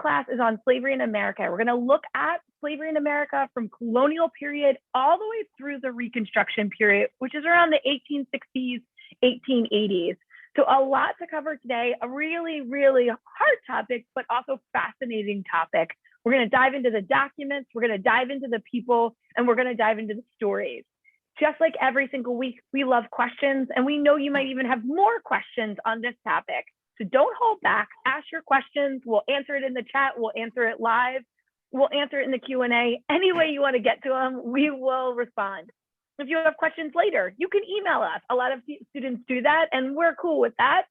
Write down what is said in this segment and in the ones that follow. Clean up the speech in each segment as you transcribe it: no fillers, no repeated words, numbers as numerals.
class is on slavery in America. We're going to look at slavery in America from colonial period all the way through the Reconstruction period, which is around the 1860s, 1880s. So a lot to cover today, a really, really hard topic, but also fascinating topic. We're going to dive into the documents, we're going to dive into the people, and we're going to dive into the stories. Just like every single week, we love questions, and we know you might even have more questions on this topic. So don't hold back, ask your questions. We'll answer it in the chat, we'll answer it live, we'll answer it in the Q&A. Any way you want to get to them, we will respond. If you have questions later, you can email us. A lot of students do that, and we're cool with that.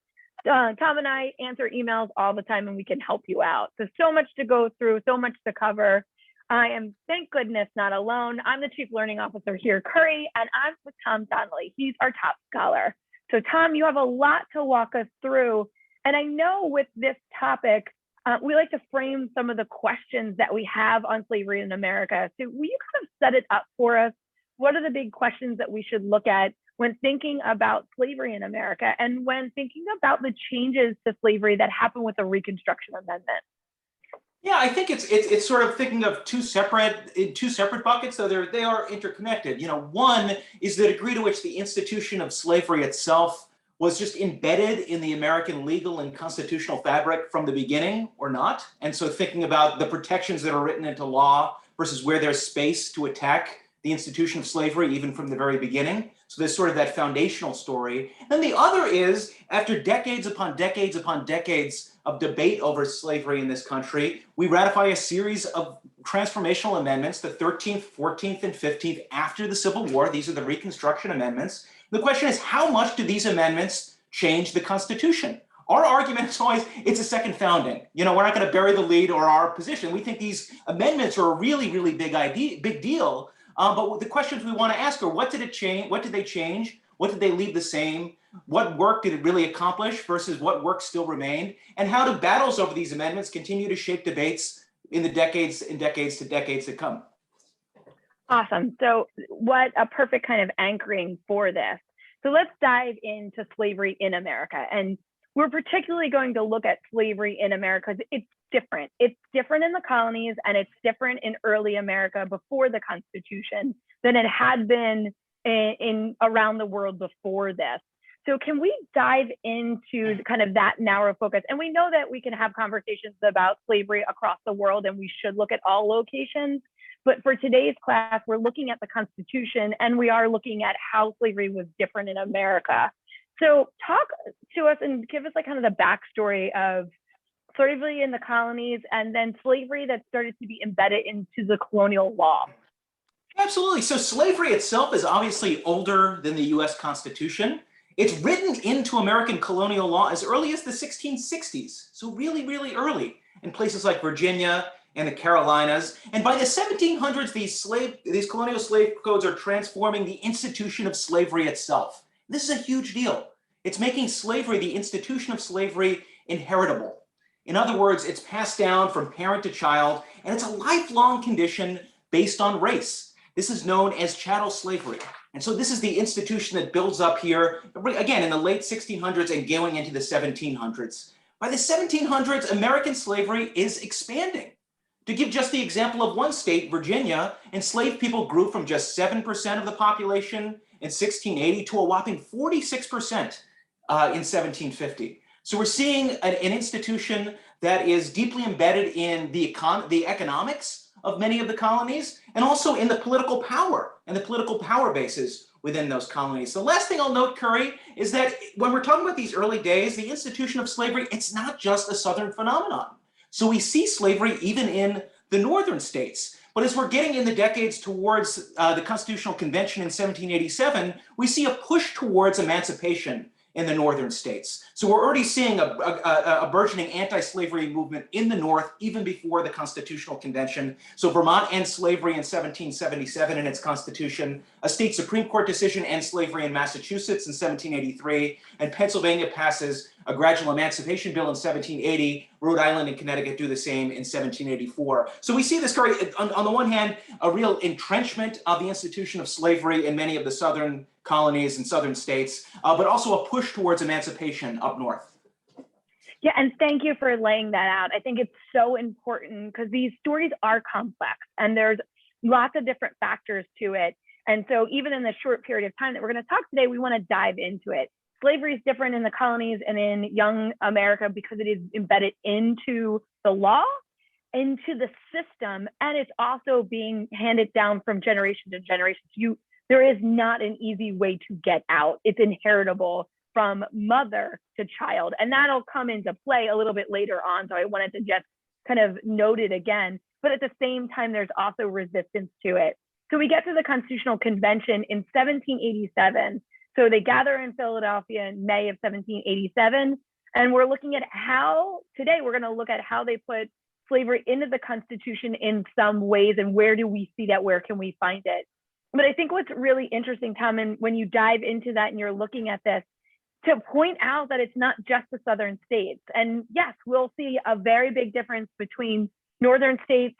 Tom and I answer emails all the time, and we can help you out. So much to go through, so much to cover. I am, thank goodness, not alone. I'm the Chief Learning Officer here at Curry, and I'm with Tom Donnelly. He's our top scholar. So Tom, you have a lot to walk us through. And I know with this topic, we like to frame some of the questions that we have on slavery in America. So will you kind of set it up for us? What are the big questions that we should look at when thinking about slavery in America and when thinking about the changes to slavery that happened with the Reconstruction Amendment? Yeah, I think it's sort of thinking of two separate buckets, though they are interconnected. One is the degree to which the institution of slavery itself was just embedded in the American legal and constitutional fabric from the beginning or not. And so thinking about the protections that are written into law versus where there's space to attack the institution of slavery even from the very beginning. So there's sort of that foundational story. And the other is, after decades upon decades upon decades of debate over slavery in this country, we ratify a series of transformational amendments, the 13th, 14th, and 15th after the Civil War. These are the Reconstruction amendments. The question is, how much do these amendments change the Constitution? Our argument is always, it's a second founding. We're not going to bury the lead or our position. We think these amendments are a really, really big deal. But the questions we want to ask are, what did it change? What did they change? What did they leave the same? What work did it really accomplish versus what work still remained? And how do battles over these amendments continue to shape debates in the decades to come? Awesome. So what a perfect kind of anchoring for this. So let's dive into slavery in America. And we're particularly going to look at slavery in America because it's different. It's different in the colonies, and it's different in early America before the Constitution than it had been in around the world before this. So can we dive into kind of that narrow focus? And we know that we can have conversations about slavery across the world, and we should look at all locations. But for today's class, we're looking at the Constitution, and we are looking at how slavery was different in America. So talk to us and give us like kind of the backstory of slavery in the colonies and then slavery that started to be embedded into the colonial law. Absolutely. So slavery itself is obviously older than the US Constitution. It's written into American colonial law as early as the 1660s. So really, really early in places like Virginia and the Carolinas. And by the 1700s, these colonial slave codes are transforming the institution of slavery itself. This is a huge deal. It's making slavery, the institution of slavery, inheritable. In other words, it's passed down from parent to child, and it's a lifelong condition based on race. This is known as chattel slavery. And so this is the institution that builds up here, again, in the late 1600s and going into the 1700s. By the 1700s, American slavery is expanding. To give just the example of one state, Virginia, enslaved people grew from just 7% of the population in 1680 to a whopping 46% in 1750. So we're seeing an institution that is deeply embedded in the economics of many of the colonies, and also in the political power and the political power bases within those colonies. The last thing I'll note, Curry, is that when we're talking about these early days, the institution of slavery, it's not just a Southern phenomenon. So we see slavery even in the northern states. But as we're getting in the decades towards the Constitutional Convention in 1787, we see a push towards emancipation in the northern states. So we're already seeing a burgeoning anti-slavery movement in the North even before the Constitutional Convention. So Vermont ends slavery in 1777 in its constitution. A state Supreme Court decision ends slavery in Massachusetts in 1783. And Pennsylvania passes a gradual emancipation bill in 1780. Rhode Island and Connecticut do the same in 1784. So we see this, on the one hand, a real entrenchment of the institution of slavery in many of the southern colonies and southern states, but also a push towards emancipation up north. Yeah, and thank you for laying that out. I think it's so important because these stories are complex and there's lots of different factors to it. And so even in the short period of time that we're going to talk today, we want to dive into it. Slavery is different in the colonies and in young America because it is embedded into the law, into the system, and it's also being handed down from generation to generation. There is not an easy way to get out. It's inheritable from mother to child, and that'll come into play a little bit later on. So I wanted to just kind of note it again, but at the same time, there's also resistance to it. So we get to the Constitutional Convention in 1787. So they gather in Philadelphia in May of 1787, and we're looking at how, today we're going to look at how they put slavery into the Constitution in some ways, and where do we see that, where can we find it? But I think what's really interesting, Tom, and when you dive into that and you're looking at this, to point out that it's not just the southern states. And yes, we'll see a very big difference between northern states,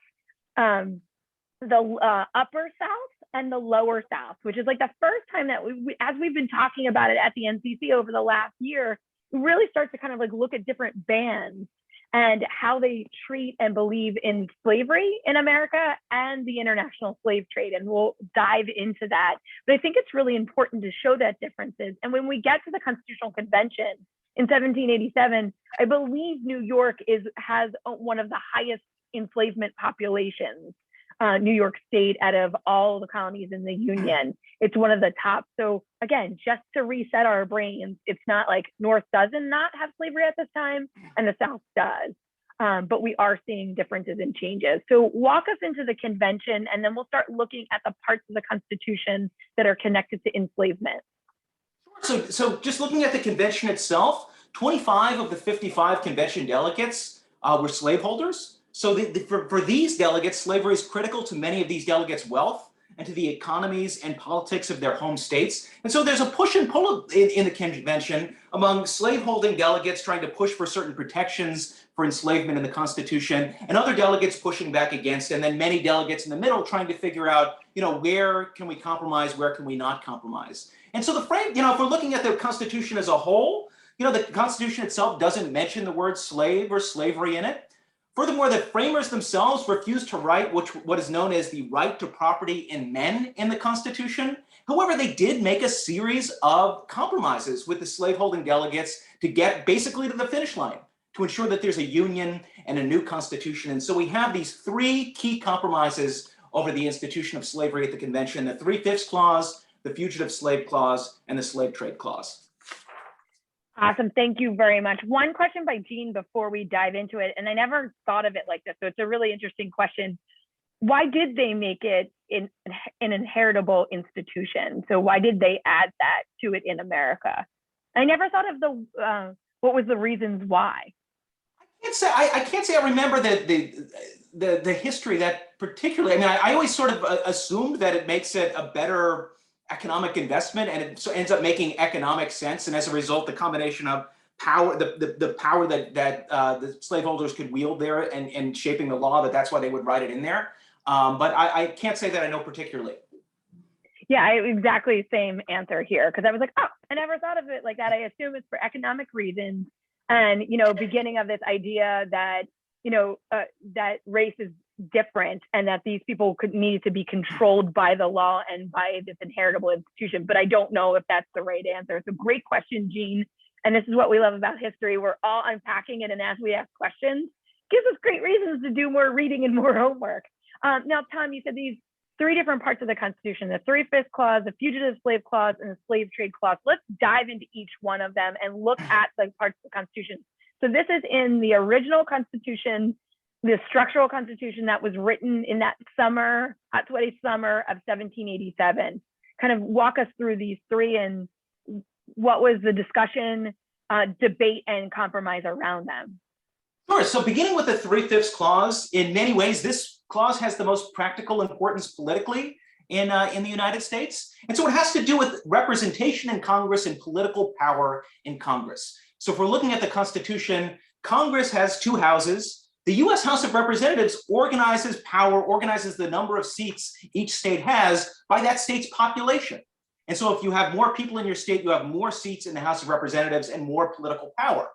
the upper South and the lower South, which is like the first time that as we've been talking about it at the NCC over the last year, we really start to kind of like look at different bands and how they treat and believe in slavery in America and the international slave trade. And we'll dive into that. But I think it's really important to show that differences. And when we get to the Constitutional Convention in 1787, I believe New York has one of the highest enslavement populations, New York State, out of all the colonies in the Union. It's one of the top. So again, just to reset our brains, it's not like North doesn't not have slavery at this time and the South does, but we are seeing differences and changes. So walk us into the convention, and then we'll start looking at the parts of the Constitution that are connected to enslavement. So just looking at the convention itself, 25 of the 55 convention delegates were slaveholders. So for these delegates, slavery is critical to many of these delegates' wealth and to the economies and politics of their home states. And so there's a push and pull in the convention among slaveholding delegates trying to push for certain protections for enslavement in the Constitution, and other delegates pushing back against, and then many delegates in the middle trying to figure out, where can we compromise, where can we not compromise? And so the frame, if we're looking at the Constitution as a whole, the Constitution itself doesn't mention the word slave or slavery in it. Furthermore, the framers themselves refused to write what is known as the right to property in men in the Constitution. However, they did make a series of compromises with the slaveholding delegates to get basically to the finish line, to ensure that there's a union and a new Constitution. And so we have these three key compromises over the institution of slavery at the convention: the 3/5 Clause, the Fugitive Slave Clause, and the Slave Trade Clause. Awesome. Thank you very much. One question by Jean before we dive into it, and I never thought of it like this, so it's a really interesting question. Why did they make it an inheritable institution? So why did they add that to it in America? I never thought of what was the reasons why. I can't say I remember the history that particularly. I mean, I always sort of assumed that it makes it a better economic investment, and it ends up making economic sense. And as a result, the combination of power, the power that the slaveholders could wield there and shaping the law, that's why they would write it in there. But I can't say that I know particularly. Yeah, exactly same answer here, because I was like, oh, I never thought of it like that. I assume it's for economic reasons, and beginning of this idea that that race is different and that these people need to be controlled by the law and by this inheritable institution. But I don't know if that's the right answer. It's a great question, Jean. And this is what we love about history. We're all unpacking it. And as we ask questions, gives us great reasons to do more reading and more homework. Now, Tom, you said these three different parts of the Constitution: the 3/5 Clause, the Fugitive Slave Clause, and the Slave Trade Clause. Let's dive into each one of them and look at the parts of the Constitution. So this is in the original Constitution, the structural Constitution that was written in that summer, hot, sweaty summer of 1787. Kind of walk us through these three and what was the discussion, debate, and compromise around them. Sure. So beginning with the 3/5 Clause, in many ways, this clause has the most practical importance politically in the United States. And so it has to do with representation in Congress and political power in Congress. So if we're looking at the Constitution, Congress has two houses. The US House of Representatives organizes power, organizes the number of seats each state has by that state's population. And so if you have more people in your state, you have more seats in the House of Representatives and more political power.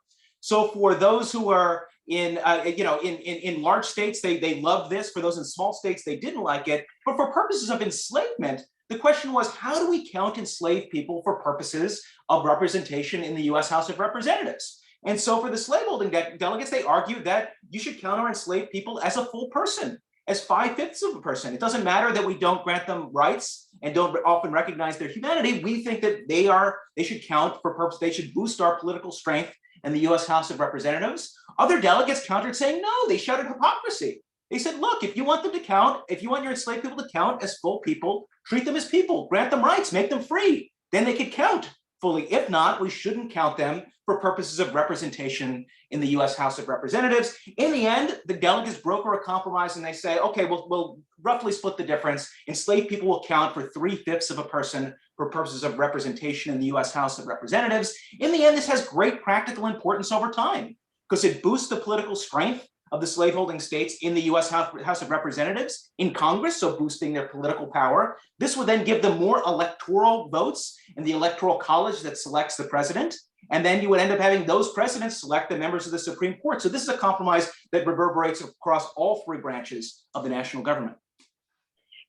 So for those who are in, in large states, they loved this. For those in small states, they didn't like it. But for purposes of enslavement, the question was, how do we count enslaved people for purposes of representation in the US House of Representatives? And so for the slaveholding delegates, they argued that you should count our enslaved people as a full person, as 5/5 of a person. It doesn't matter that we don't grant them rights and don't often recognize their humanity. We think that they should count for purpose, they should boost our political strength in the US House of Representatives. Other delegates countered saying, no, they shouted hypocrisy. They said, look, if you want them to count, if you want your enslaved people to count as full people, treat them as people, grant them rights, make them free. Then they could count fully. If not, we shouldn't count them for purposes of representation in the US House of Representatives. In the end, the delegates broker a compromise and they say, okay, we'll roughly split the difference. Enslaved people will count for 3/5 of a person for purposes of representation in the US House of Representatives. In the end, this has great practical importance over time because it boosts the political strength of the slaveholding states in the US House of Representatives, in Congress, so boosting their political power. This would then give them more electoral votes in the Electoral College that selects the president. And then you would end up having those presidents select the members of the Supreme Court. So this is a compromise that reverberates across all three branches of the national government.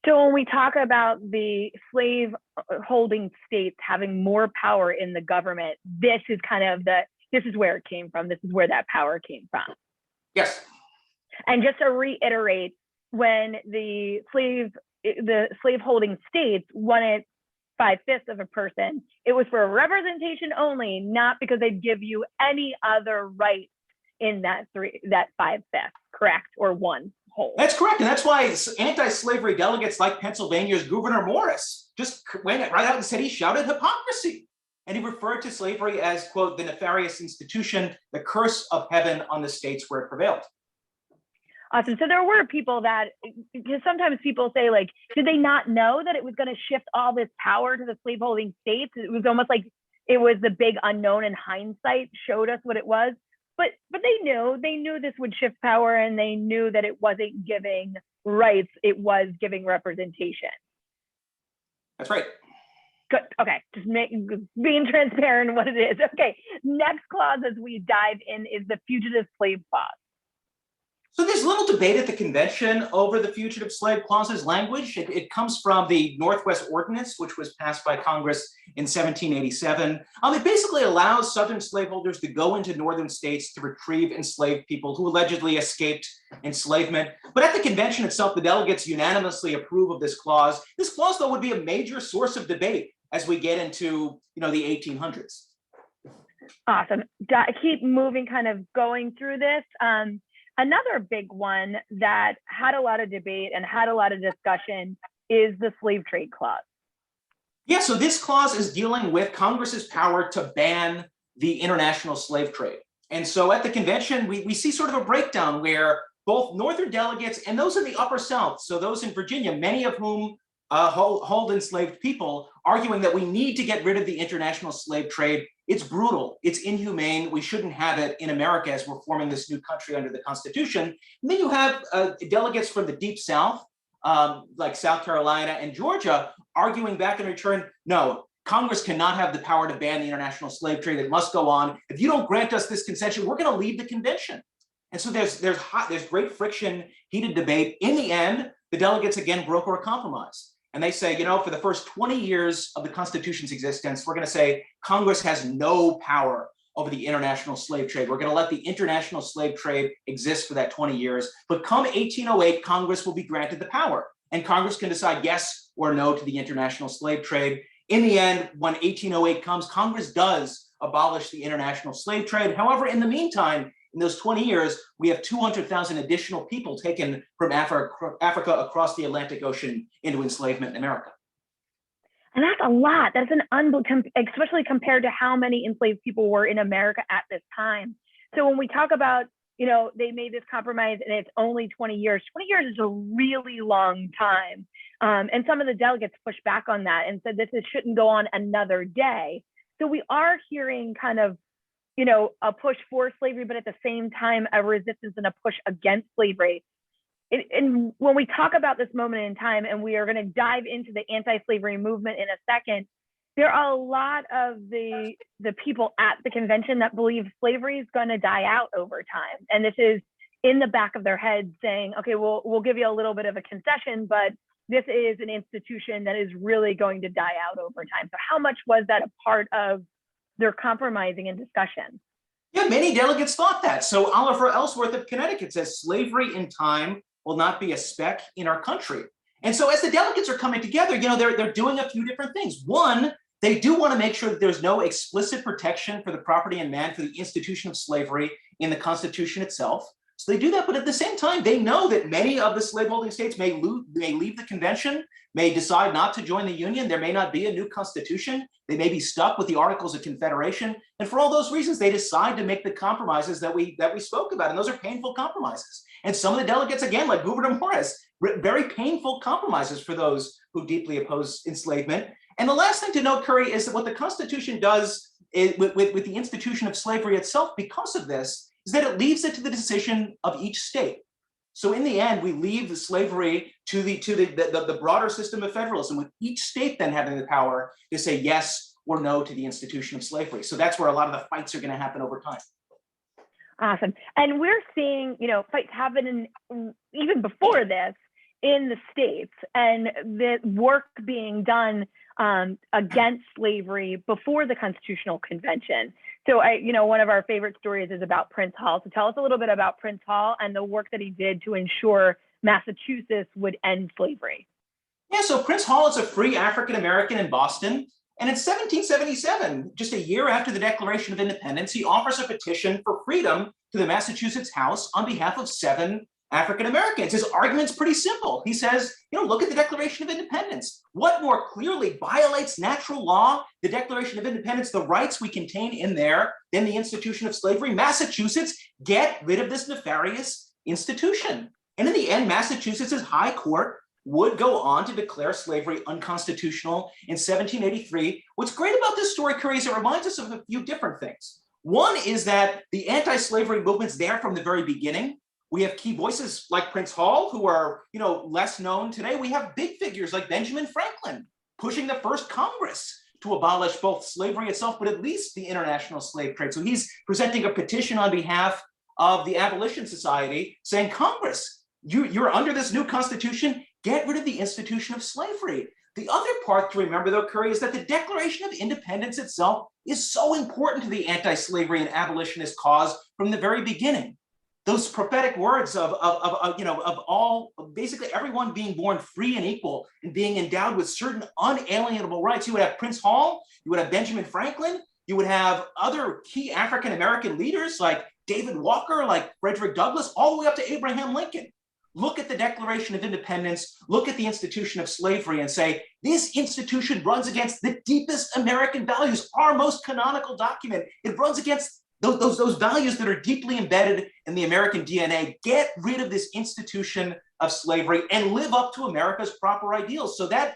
So when we talk about the slave holding states having more power in the government, this is kind of this is where it came from. This is where that power came from. Yes. And just to reiterate, when the slave holding states wanted 5/5 of a person, it was for representation only, not because they'd give you any other rights in that 5/5, correct? Or one whole. That's correct. And that's why anti-slavery delegates like Pennsylvania's Gouverneur Morris just went right out and said he shouted hypocrisy. And he referred to slavery as, quote, the nefarious institution, the curse of heaven on the states where it prevailed. Awesome. So there were people that, because sometimes people say, like, did they not know that it was going to shift all this power to the slaveholding states? It was almost like it was the big unknown, and hindsight showed us what it was. But they knew this would shift power, and they knew that it wasn't giving rights, it was giving representation. That's right. Good. Okay, just being transparent in what it is. Okay, next clause as we dive in is the fugitive slave clause. So there's little debate at the convention over the fugitive slave clause's language. It comes from the Northwest Ordinance, which was passed by Congress in 1787. It basically allows Southern slaveholders to go into Northern states to retrieve enslaved people who allegedly escaped enslavement. But at the convention itself, the delegates unanimously approve of this clause. This clause, though, would be a major source of debate as we get into, the 1800s. Awesome. Keep moving, kind of going through this. Another big one that had a lot of debate and had a lot of discussion is the slave trade clause. Yeah, so this clause is dealing with Congress's power to ban the international slave trade. And so at the convention, we see sort of a breakdown where both Northern delegates and those in the Upper South, so those in Virginia, many of whom hold enslaved people, arguing that we need to get rid of the international slave trade. It's brutal, it's inhumane, we shouldn't have it in America as we're forming this new country under the Constitution. And then you have delegates from the Deep South, like South Carolina and Georgia, arguing back in return, no, Congress cannot have the power to ban the international slave trade, it must go on. If you don't grant us this concession, we're gonna leave the convention. And so there's great friction, heated debate. In the end, the delegates again broker a compromise. And they say, for the first 20 years of the Constitution's existence, we're going to say Congress has no power over the international slave trade. We're going to let the international slave trade exist for that 20 years. But come 1808, Congress will be granted the power. And Congress can decide yes or no to the international slave trade. In the end, when 1808 comes, Congress does abolish the international slave trade. However, in the meantime, in those 20 years, we have 200,000 additional people taken from Africa across the Atlantic Ocean into enslavement in America. And that's a lot. That's an especially compared to how many enslaved people were in America at this time. So when we talk about, they made this compromise and it's only 20 years. 20 years is a really long time. And some of the delegates pushed back on that and said this shouldn't go on another day. So we are hearing kind of, a push for slavery, but at the same time, a resistance and a push against slavery. And when we talk about this moment in time, and we are going to dive into the anti-slavery movement in a second, there are a lot of the people at the convention that believe slavery is going to die out over time. And this is in the back of their head saying, okay, we'll give you a little bit of a concession, but this is an institution that is really going to die out over time. So how much was that a part of their compromising and discussion? Yeah, many delegates thought that. So Oliver Ellsworth of Connecticut says slavery in time will not be a speck in our country. And so as the delegates are coming together, they're doing a few different things. One, they do want to make sure that there's no explicit protection for the property and man for the institution of slavery in the Constitution itself. So they do that, but at the same time, they know that many of the slaveholding states may leave the convention, may decide not to join the Union. There may not be a new constitution. They may be stuck with the Articles of Confederation. And for all those reasons, they decide to make the compromises that we spoke about. And those are painful compromises. And some of the delegates, again, like Gouverneur Morris, very painful compromises for those who deeply oppose enslavement. And the last thing to note, Curry, is that what the Constitution does with the institution of slavery itself, because of this, is that it leaves it to the decision of each state. So in the end, we leave the slavery to the broader system of federalism, with each state then having the power to say yes or no to the institution of slavery. So that's where a lot of the fights are going to happen over time. Awesome. And we're seeing, fights happen even before this in the states, and the work being done against slavery before the Constitutional Convention. So one of our favorite stories is about Prince Hall. So tell us a little bit about Prince Hall and the work that he did to ensure Massachusetts would end slavery. Yeah, so Prince Hall is a free African-American in Boston. And in 1777, just a year after the Declaration of Independence, he offers a petition for freedom to the Massachusetts House on behalf of 7 African Americans. His argument's pretty simple. He says, look at the Declaration of Independence. What more clearly violates natural law, the Declaration of Independence, the rights we contain in there, than the institution of slavery? Massachusetts, get rid of this nefarious institution. And in the end, Massachusetts' High Court would go on to declare slavery unconstitutional in 1783. What's great about this story, Curry, is it reminds us of a few different things. One is that the anti-slavery movement's there from the very beginning. We have key voices like Prince Hall, who are, less known today. We have big figures like Benjamin Franklin pushing the first Congress to abolish both slavery itself, but at least the international slave trade. So he's presenting a petition on behalf of the Abolition Society saying, Congress, you're under this new constitution, get rid of the institution of slavery. The other part to remember, though, Curry, is that the Declaration of Independence itself is so important to the anti-slavery and abolitionist cause from the very beginning. Those prophetic words of all, basically everyone being born free and equal and being endowed with certain unalienable rights. You would have Prince Hall, you would have Benjamin Franklin, you would have other key African-American leaders like David Walker, like Frederick Douglass, all the way up to Abraham Lincoln. Look at the Declaration of Independence, look at the institution of slavery and say, this institution runs against the deepest American values, our most canonical document. It runs against those values that are deeply embedded in the American DNA. Get rid of this institution of slavery and live up to America's proper ideals. So that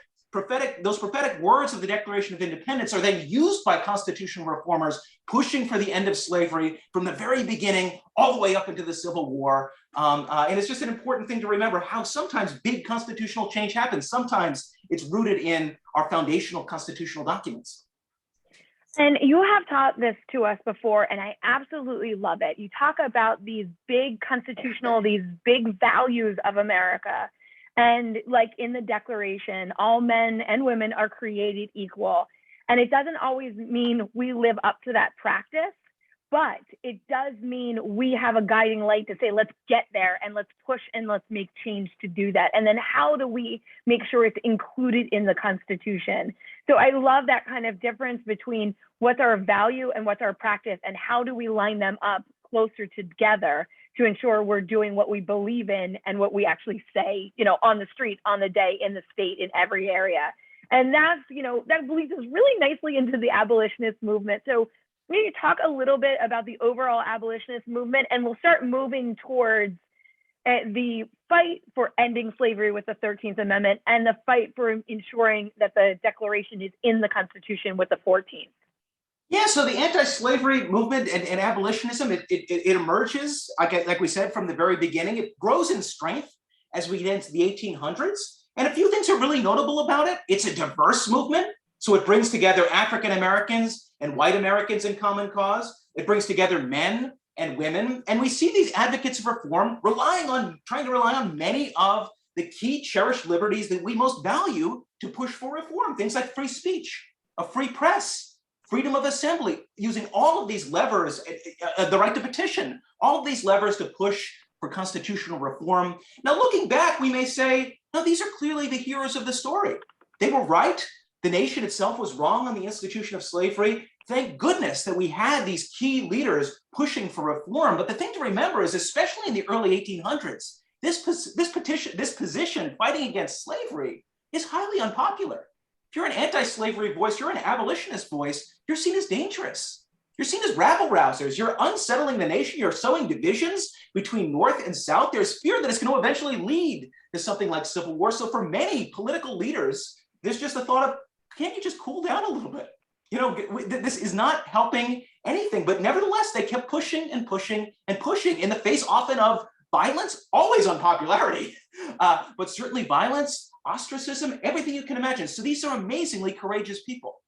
those prophetic words of the Declaration of Independence are then used by constitutional reformers pushing for the end of slavery from the very beginning all the way up into the Civil War. And it's just an important thing to remember how sometimes big constitutional change happens. Sometimes it's rooted in our foundational constitutional documents. And you have taught this to us before, and I absolutely love it. You talk about these big constitutional, these big values of America. And like in the Declaration, all men and women are created equal. And it doesn't always mean we live up to that practice, but it does mean we have a guiding light to say, let's get there and let's push and let's make change to do that. And then how do we make sure it's included in the Constitution? So I love that kind of difference between what's our value and what's our practice, and how do we line them up closer together to ensure we're doing what we believe in and what we actually say, on the street, on the day, in the state, in every area. And that's, that leads us really nicely into the abolitionist movement. So maybe talk a little bit about the overall abolitionist movement, and we'll start moving towards the fight for ending slavery with the 13th Amendment and the fight for ensuring that the Declaration is in the Constitution with the 14th. Yeah, so the anti-slavery movement and abolitionism, it emerges, like we said, from the very beginning. It grows in strength as we get into the 1800s. And a few things are really notable about it. It's a diverse movement. So it brings together African Americans and white Americans in common cause. It brings together men and women. And we see these advocates of reform trying to rely on many of the key cherished liberties that we most value to push for reform. Things like free speech, a free press, freedom of assembly, using all of these levers, the right to petition, all of these levers to push for constitutional reform. Now, looking back, we may say, no, these are clearly the heroes of the story. They were right. The nation itself was wrong on the institution of slavery. Thank goodness that we had these key leaders pushing for reform. But the thing to remember is, especially in the early 1800s, this position fighting against slavery is highly unpopular. If you're an anti-slavery voice, you're an abolitionist voice, you're seen as dangerous. You're seen as rabble-rousers. You're unsettling the nation. You're sowing divisions between North and South. There's fear that it's going to eventually lead to something like civil war. So for many political leaders, there's just a thought of, can't you just cool down a little bit? You know, this is not helping anything. But nevertheless, they kept pushing and pushing and pushing in the face often of violence, always unpopularity, but certainly violence, ostracism, everything you can imagine. So these are amazingly courageous people.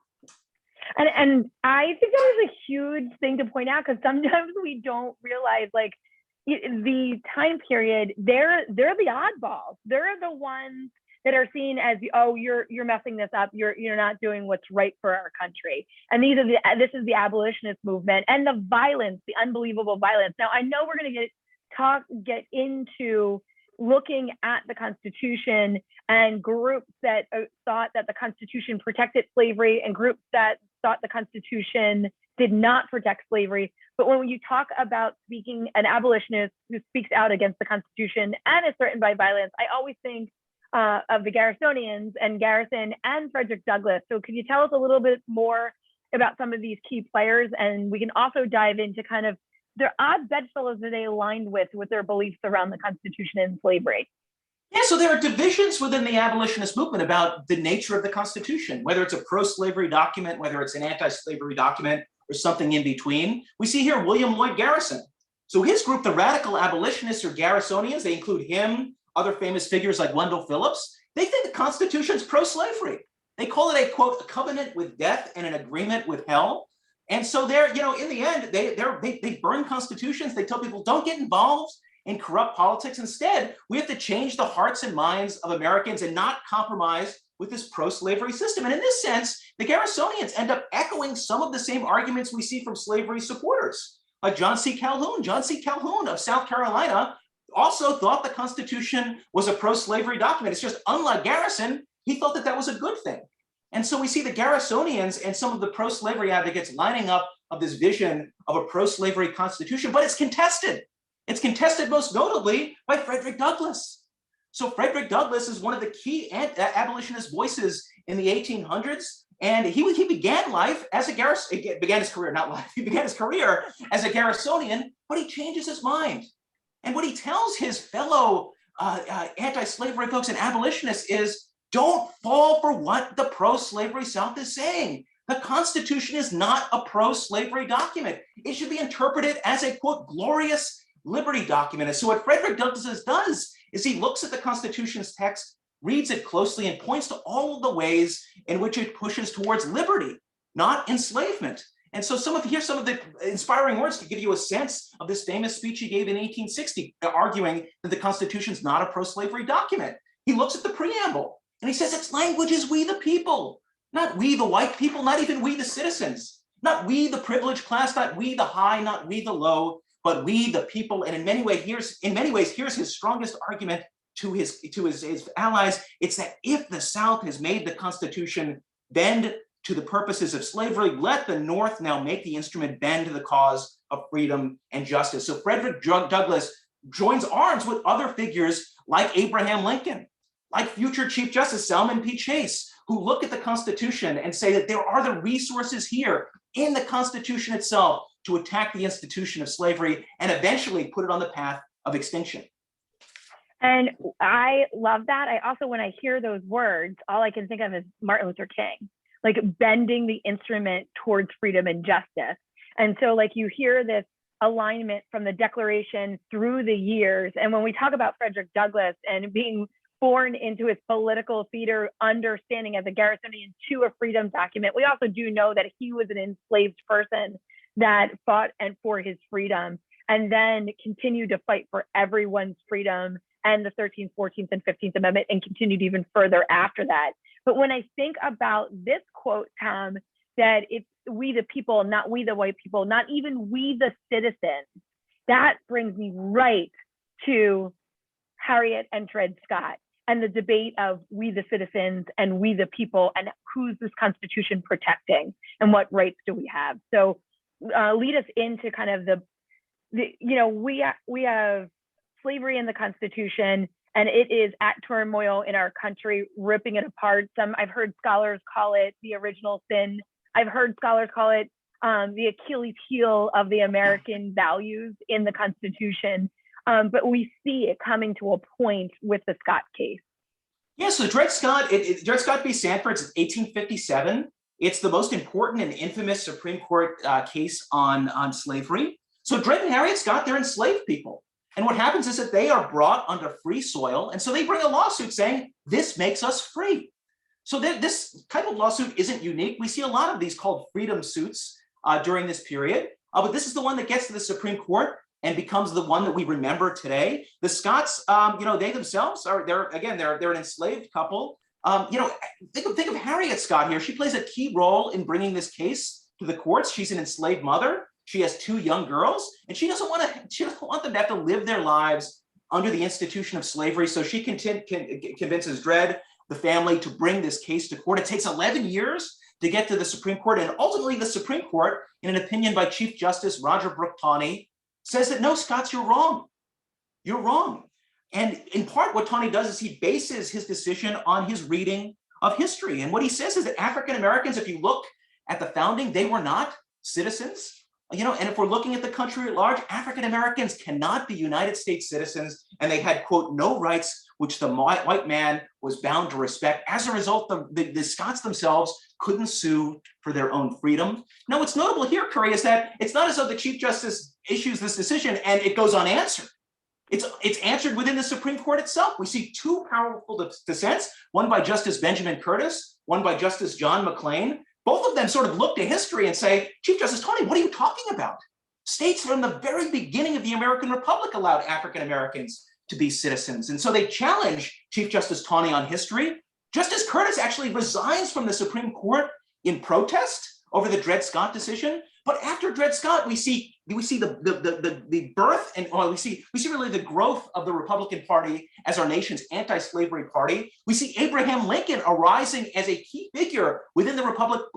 And I think that is a huge thing to point out, because sometimes we don't realize, like, the time period, they're the oddballs. They're the ones that are seen as, oh, you're messing this up. You're not doing what's right for our country. And this is the abolitionist movement and the violence, the unbelievable violence. Now, I know we're going to get into looking at the Constitution and groups that thought that the Constitution protected slavery and groups that thought the Constitution did not protect slavery. But when you talk about speaking an abolitionist who speaks out against the Constitution and is threatened by violence, I always think of the Garrisonians and Garrison and Frederick Douglass. So could you tell us a little bit more about some of these key players? And we can also dive into kind of their odd bedfellows that they aligned with their beliefs around the Constitution and slavery. Yeah, so there are divisions within the abolitionist movement about the nature of the Constitution, whether it's a pro-slavery document, whether it's an anti-slavery document, or something in between. We see here William Lloyd Garrison. So his group, the radical abolitionists or Garrisonians, they include him, other famous figures like Wendell Phillips. They think the Constitution's pro-slavery. They call it a, quote, a covenant with death and an agreement with hell. And so they're, you know, in the end, they burn constitutions. They tell people, don't get involved in corrupt politics. Instead, we have to change the hearts and minds of Americans and not compromise with this pro-slavery system. And in this sense, the Garrisonians end up echoing some of the same arguments we see from slavery supporters, like John C. Calhoun. John C. Calhoun of South Carolina also thought the Constitution was a pro-slavery document. It's just, unlike Garrison, he thought that that was a good thing. And so we see the Garrisonians and some of the pro-slavery advocates lining up of this vision of a pro-slavery Constitution, but it's contested. It's contested most notably by Frederick Douglass. So Frederick Douglass is one of the key abolitionist voices in the 1800s. And he began life as a Garrison, began his career, not life, he began his career as a Garrisonian, but he changes his mind. And what he tells his fellow anti-slavery folks and abolitionists is, don't fall for what the pro-slavery South is saying. The Constitution is not a pro-slavery document. It should be interpreted as a, quote, glorious liberty document. And so what Frederick Douglass does is he looks at the Constitution's text, reads it closely, and points to all of the ways in which it pushes towards liberty, not enslavement. And so here's some of the inspiring words to give you a sense of this famous speech he gave in 1860, arguing that the Constitution's not a pro-slavery document. He looks at the preamble and he says, its language is we the people, not we the white people, not even we the citizens, not we the privileged class, not we the high, not we the low, but we the people. And in many ways, here's his strongest argument to his allies. It's that if the South has made the Constitution bend to the purposes of slavery, let the North now make the instrument bend to the cause of freedom and justice. So Frederick Douglass joins arms with other figures like Abraham Lincoln, like future Chief Justice Salmon P. Chase, who look at the Constitution and say that there are the resources here in the Constitution itself to attack the institution of slavery and eventually put it on the path of extinction. And I love that. I also, when I hear those words, all I can think of is Martin Luther King, like bending the instrument towards freedom and justice. And so like you hear this alignment from the Declaration through the years. And when we talk about Frederick Douglass and being born into his political theater understanding as a Garrisonian to a freedom document. We also do know that he was an enslaved person that fought and for his freedom, and then continued to fight for everyone's freedom and the 13th, 14th, and 15th Amendment, and continued even further after that. But when I think about this quote, Tom, that it's we the people, not we the white people, not even we the citizens, that brings me right to Harriet and Dred Scott and the debate of we the citizens and we the people, and who's this Constitution protecting and what rights do we have. So lead us into kind of we have slavery in the Constitution, and it is at turmoil in our country, ripping it apart. I've heard scholars call it the original sin. I've heard scholars call it the Achilles heel of the American values in the Constitution. But we see it coming to a point with the Scott case. Yeah, so Dred Scott v. Sandford is 1857. It's the most important and infamous Supreme Court case on slavery. So Dred and Harriet Scott, they're enslaved people. And what happens is that they are brought under free soil. And so they bring a lawsuit saying, this makes us free. So this type of lawsuit isn't unique. We see a lot of these called freedom suits during this period. But this is the one that gets to the Supreme Court and becomes the one that we remember today. The Scotts, they themselves they're an enslaved couple. Think of Harriet Scott here. She plays a key role in bringing this case to the courts. She's an enslaved mother. She has 2 young girls, and she doesn't want them to have to live their lives under the institution of slavery. So she convinces Dred, the family, to bring this case to court. It takes 11 years to get to the Supreme Court, and ultimately the Supreme Court, in an opinion by Chief Justice Roger Brooke Taney, says that no, Scotts, you're wrong. You're wrong. And in part, what Taney does is he bases his decision on his reading of history. And what he says is that African Americans, if you look at the founding, they were not citizens. And if we're looking at the country at large, African Americans cannot be United States citizens, and they had, quote, no rights which the white man was bound to respect. As a result, the Scots themselves couldn't sue for their own freedom. Now, what's notable here, Curry, is that it's not as though the Chief Justice issues this decision and it goes unanswered. It's answered within the Supreme Court itself. We see 2 powerful dissents, one by Justice Benjamin Curtis, one by Justice John McLean. Both of them sort of look to history and say, Chief Justice Taney, what are you talking about? States from the very beginning of the American Republic allowed African Americans to be citizens. And so they challenge Chief Justice Taney on history. Justice Curtis actually resigns from the Supreme Court in protest over the Dred Scott decision. But after Dred Scott, we see the birth and we see really the growth of the Republican Party as our nation's anti-slavery party. We see Abraham Lincoln arising as a key figure within the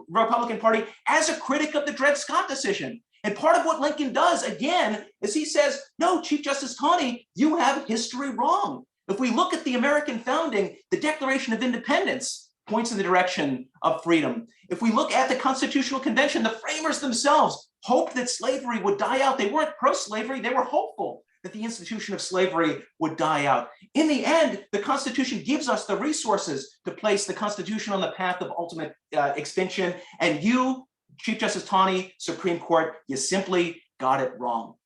Republican Party as a critic of the Dred Scott decision. And part of what Lincoln does, again, is he says, no, Chief Justice Taney, you have history wrong. If we look at the American founding, the Declaration of Independence points in the direction of freedom. If we look at the Constitutional Convention, the framers themselves hoped that slavery would die out. They weren't pro-slavery, they were hopeful that the institution of slavery would die out. In the end, the Constitution gives us the resources to place the Constitution on the path of ultimate extinction. And you, Chief Justice Taney, Supreme Court, you simply got it wrong.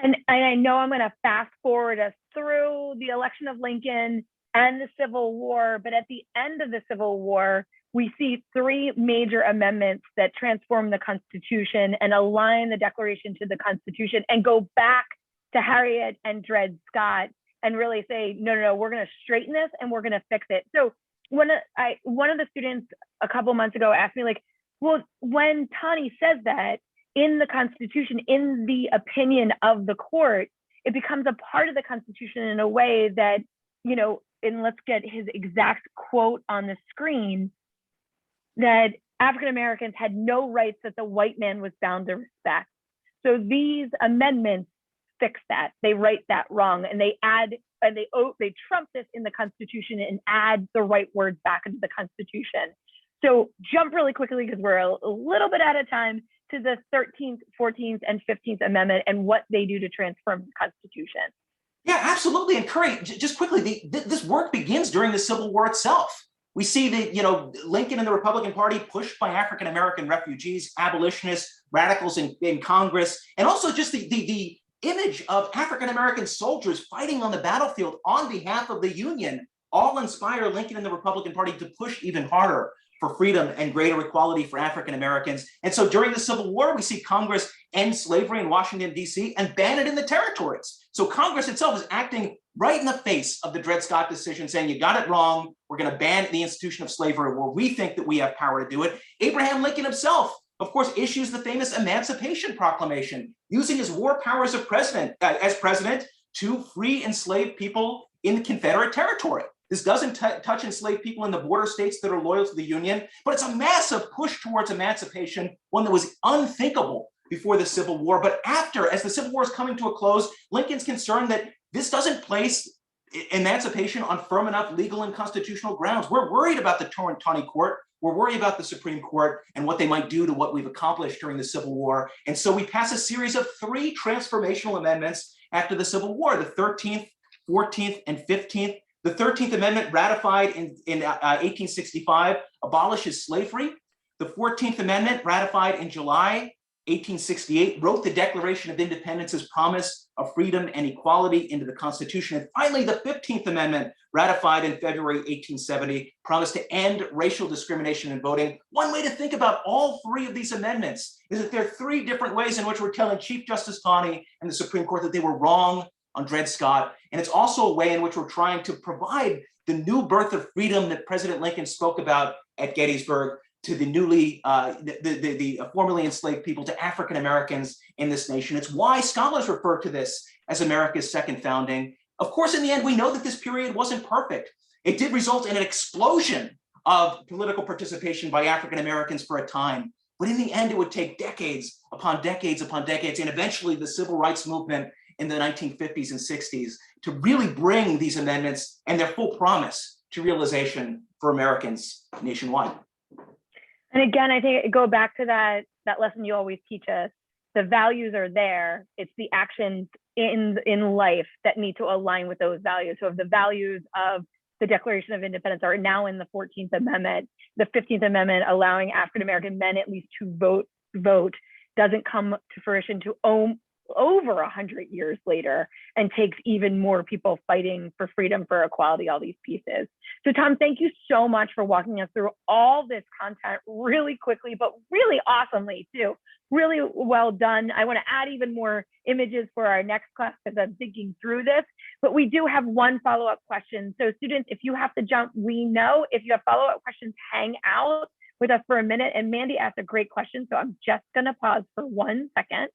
And I know I'm going to fast forward us through the election of Lincoln and the Civil War, but at the end of the Civil War, we see 3 major amendments that transform the Constitution and align the Declaration to the Constitution and go back to Harriet and Dred Scott and really say, no, we're going to straighten this and we're going to fix it. So one of the students a couple months ago asked me, like, well, when Taney says that in the Constitution, in the opinion of the court, it becomes a part of the Constitution in a way that, and let's get his exact quote on the screen, that African Americans had no rights that the white man was bound to respect. So these amendments fix that. They right that wrong, and they add, and they trump this in the Constitution and add the right words back into the Constitution. So jump really quickly, because we're a little bit out of time, to the 13th, 14th, and 15th Amendment and what they do to transform the Constitution. Yeah, absolutely. And Curry, just quickly, this work begins during the Civil War itself. We see that, Lincoln and the Republican Party pushed by African-American refugees, abolitionists, radicals in Congress, and also just the image of African-American soldiers fighting on the battlefield on behalf of the Union all inspire Lincoln and the Republican Party to push even harder for freedom and greater equality for African Americans. And so during the Civil War, we see Congress end slavery in Washington, D.C. and ban it in the territories. So Congress itself is acting right in the face of the Dred Scott decision, saying, you got it wrong. We're going to ban the institution of slavery where we think that we have power to do it. Abraham Lincoln himself, of course, issues the famous Emancipation Proclamation, using his war powers of as president to free enslaved people in the Confederate territory. This doesn't touch enslaved people in the border states that are loyal to the Union, but it's a massive push towards emancipation, one that was unthinkable before the Civil War. But after, as the Civil War is coming to a close, Lincoln's concerned that this doesn't place emancipation on firm enough legal and constitutional grounds. We're worried about the Tawny Court. We're worried about the Supreme Court and what they might do to what we've accomplished during the Civil War. And so we pass a series of 3 transformational amendments after the Civil War, the 13th, 14th, and 15th. The 13th Amendment, ratified in 1865, abolishes slavery. The 14th Amendment, ratified in July 1868, wrote the Declaration of Independence's promise of freedom and equality into the Constitution. And finally, the 15th Amendment, ratified in February 1870, promised to end racial discrimination in voting. One way to think about all 3 of these amendments is that there are 3 different ways in which we're telling Chief Justice Taney and the Supreme Court that they were wrong on Dred Scott. And it's also a way in which we're trying to provide the new birth of freedom that President Lincoln spoke about at Gettysburg to the formerly enslaved people, to African Americans in this nation. It's why scholars refer to this as America's second founding. Of course, in the end, we know that this period wasn't perfect. It did result in an explosion of political participation by African Americans for a time. But in the end, it would take decades upon decades upon decades, and eventually the civil rights movement in the 1950s and 60s to really bring these amendments and their full promise to realization for Americans nationwide. And again, I think it go back to that lesson you always teach us. The values are there. It's the actions in life that need to align with those values. So if the values of the Declaration of Independence are now in the 14th Amendment, the 15th Amendment allowing African American men at least to vote doesn't come to fruition to over 100 years later, and takes even more people fighting for freedom, for equality, all these pieces. So Tom, thank you so much for walking us through all this content really quickly, but really awesomely too. Really well done. I want to add even more images for our next class because I'm thinking through this, but we do have one follow-up question. So students, if you have to jump, we know. If you have follow-up questions, hang out with us for a minute. And Mandy asked a great question, so I'm just going to pause for 1 second.